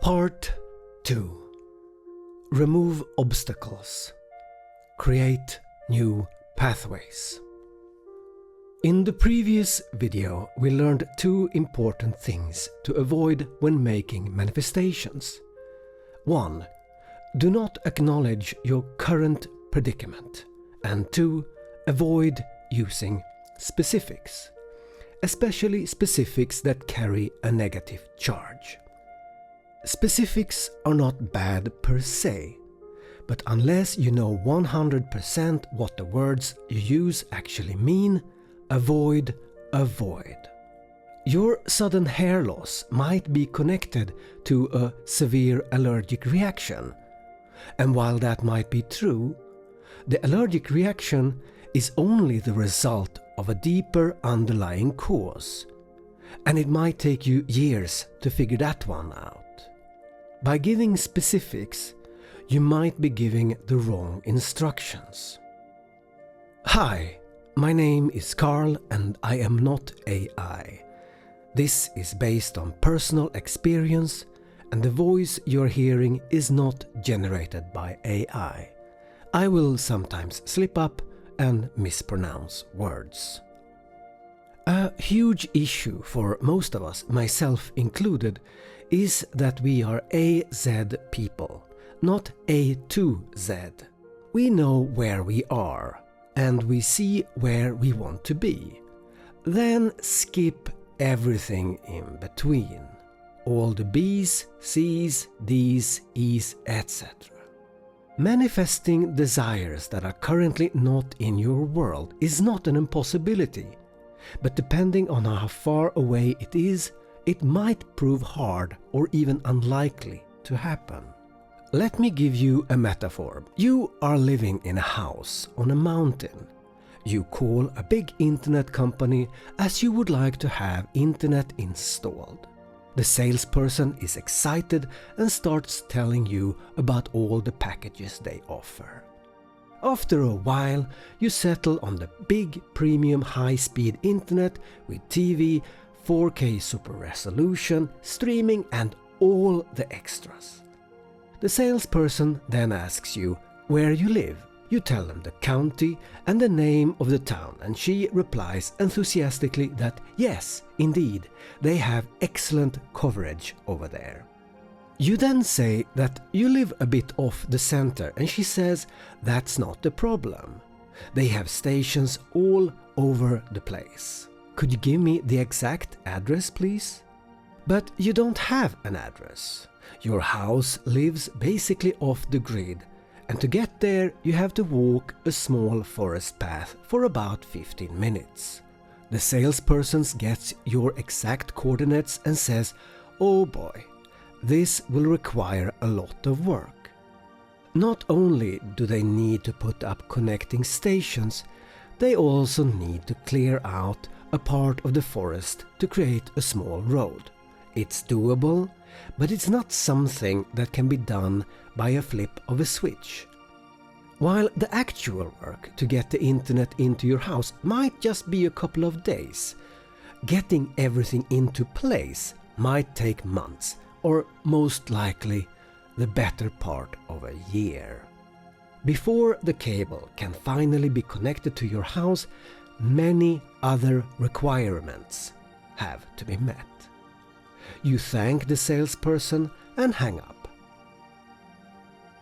Part 2. Remove obstacles. Create new pathways. In the previous video, we learned two important things to avoid when making manifestations. 1. Do not acknowledge your current predicament. And 2. Avoid using specifics, especially specifics that carry a negative charge. Specifics are not bad per se, but unless you know 100% what the words you use actually mean, avoid. Your sudden hair loss might be connected to a severe allergic reaction. And while that might be true, the allergic reaction is only the result of a deeper underlying cause. And it might take you years to figure that one out. By giving specifics, you might be giving the wrong instructions. Hi, my name is Carl and I am not AI. This is based on personal experience and the voice you're hearing is not generated by AI. I will sometimes slip up and mispronounce words. A huge issue for most of us, myself included, is that we are AZ people, not A to Z. We know where we are, and we see where we want to be. Then skip everything in between. All the B's, C's, D's, E's, etc. Manifesting desires that are currently not in your world is not an impossibility, but depending on how far away it is, it might prove hard or even unlikely to happen. Let me give you a metaphor. You are living in a house on a mountain. You call a big internet company as you would like to have internet installed. The salesperson is excited and starts telling you about all the packages they offer. After a while, you settle on the big premium high-speed internet with TV, 4K super resolution, streaming and all the extras. The salesperson then asks you where you live. You tell them the county and the name of the town, and she replies enthusiastically that yes, indeed, they have excellent coverage over there. You then say that you live a bit off the center, and she says that's not the problem. They have stations all over the place. Could you give me the exact address, please? But you don't have an address. Your house lives basically off the grid, and to get there you have to walk a small forest path for about 15 minutes. The salesperson gets your exact coordinates and says, "Oh boy, this will require a lot of work." Not only do they need to put up connecting stations, they also need to clear out a part of the forest to create a small road. It's doable, but it's not something that can be done by a flip of a switch. While the actual work to get the internet into your house might just be a couple of days, getting everything into place might take months, or most likely the better part of a year. Before the cable can finally be connected to your house, many other requirements have to be met. You thank the salesperson and hang up.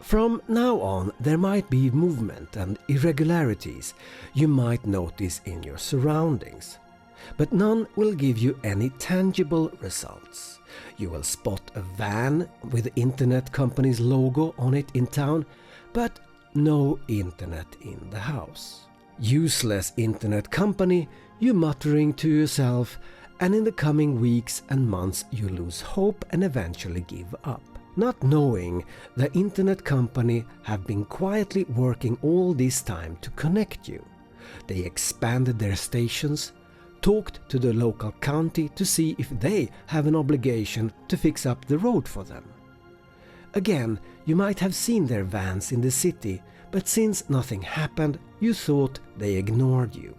From now on, there might be movement and irregularities you might notice in your surroundings, but none will give you any tangible results. You will spot a van with the internet company's logo on it in town, but no internet in the house. Useless internet company, you muttering to yourself, and in the coming weeks and months you lose hope and eventually give up. Not knowing the internet company have been quietly working all this time to connect you. They expanded their stations, talked to the local county to see if they have an obligation to fix up the road for them. Again, you might have seen their vans in the city, but since nothing happened, you thought they ignored you.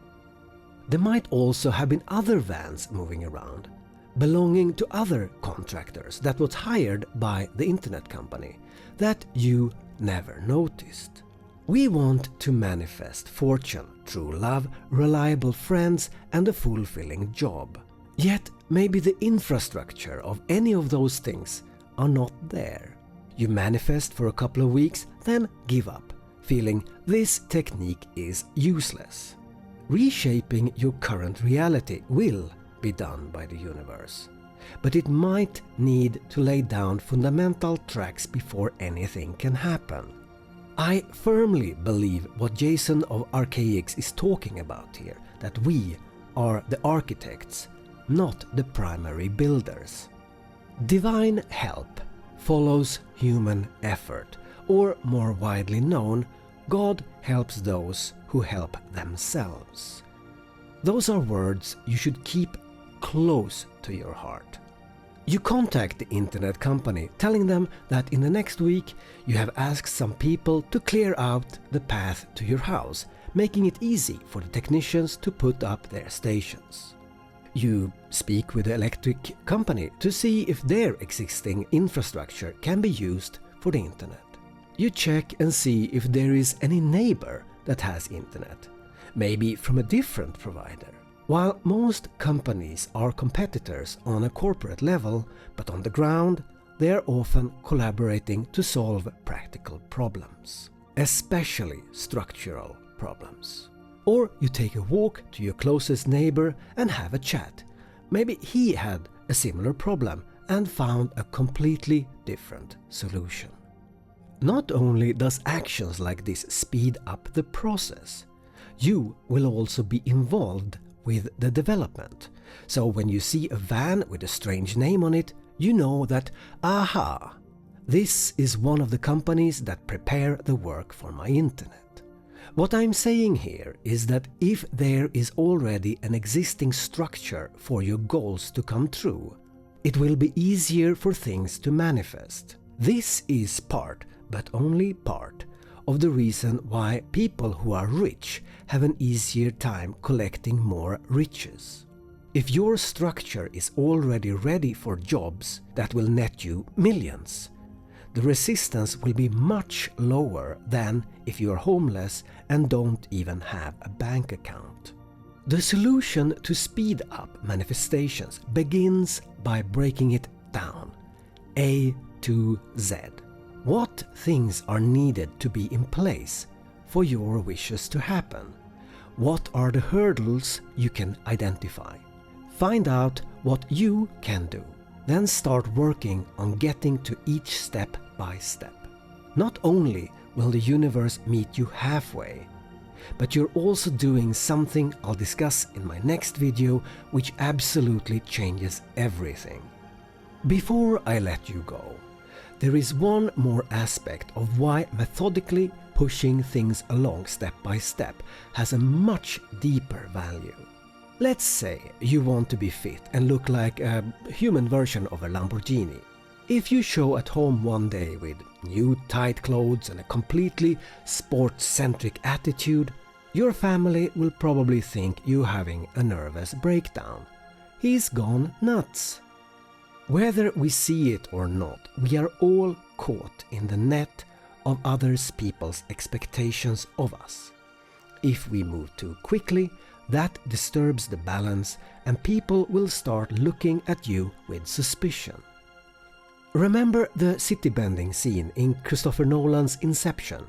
There might also have been other vans moving around. belonging to other contractors that was hired by the internet company that you never noticed. We want to manifest fortune, true love, reliable friends, and a fulfilling job. Yet maybe the infrastructure of any of those things are not there. You manifest for a couple of weeks, then give up, feeling this technique is useless. Reshaping your current reality will be done by the universe, but it might need to lay down fundamental tracks before anything can happen. I firmly believe what Jason of Archaics is talking about here, that we are the architects, not the primary builders. Divine help follows human effort, or more widely known, God helps those who help themselves. Those are words you should keep close to your heart. You contact the internet company telling them that in the next week you have asked some people to clear out the path to your house, making it easy for the technicians to put up their stations. You speak with the electric company to see if their existing infrastructure can be used for the internet. You check and see if there is any neighbor that has internet, maybe from a different provider. While most companies are competitors on a corporate level, but on the ground, they are often collaborating to solve practical problems, especially structural problems. Or you take a walk to your closest neighbor and have a chat. Maybe he had a similar problem and found a completely different solution. Not only does actions like this speed up the process, you will also be involved with the development. So when you see a van with a strange name on it, you know that, aha, this is one of the companies that prepare the work for my internet. What I'm saying here is that if there is already an existing structure for your goals to come true, it will be easier for things to manifest. This is part, but only part, of the reason why people who are rich have an easier time collecting more riches. If your structure is already ready for jobs that will net you millions, the resistance will be much lower than if you are homeless and don't even have a bank account. The solution to speed up manifestations begins by breaking it down, A to Z. What things are needed to be in place for your wishes to happen? What are the hurdles you can identify? Find out what you can do. Then start working on getting to each step by step. Not only will the universe meet you halfway, but you're also doing something I'll discuss in my next video, which absolutely changes everything. Before I let you go, there is one more aspect of why methodically pushing things along step by step has a much deeper value. Let's say you want to be fit and look like a human version of a Lamborghini. If you show at home one day with new tight clothes and a completely sports-centric attitude, your family will probably think you're having a nervous breakdown. He's gone nuts. Whether we see it or not, we are all caught in the net of others people's expectations of us. If we move too quickly, that disturbs the balance and people will start looking at you with suspicion. Remember the city-bending scene in Christopher Nolan's Inception?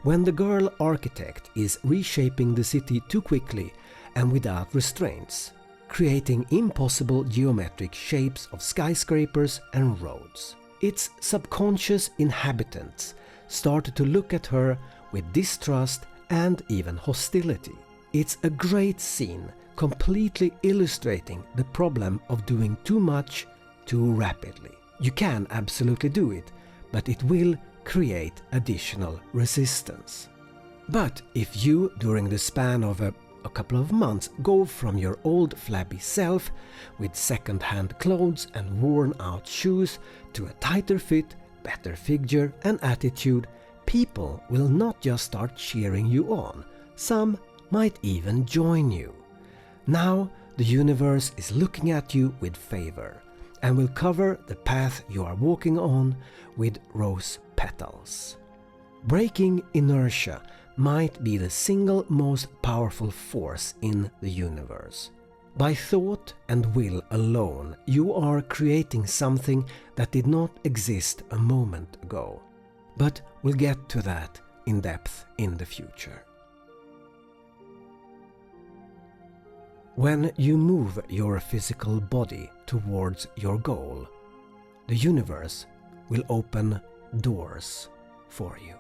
When the girl architect is reshaping the city too quickly and without restraints, creating impossible geometric shapes of skyscrapers and roads. Its subconscious inhabitants started to look at her with distrust and even hostility. It's a great scene, completely illustrating the problem of doing too much too rapidly. You can absolutely do it, but it will create additional resistance. But if you, during the span of a couple of months, go from your old flabby self with second-hand clothes and worn-out shoes to a tighter fit, better figure and attitude, people will not just start cheering you on. Some might even join you. Now, the universe is looking at you with favor and will cover the path you are walking on with rose petals. Breaking inertia might be the single most powerful force in the universe. By thought and will alone, you are creating something that did not exist a moment ago. But we'll get to that in depth in the future. When you move your physical body towards your goal, the universe will open doors for you.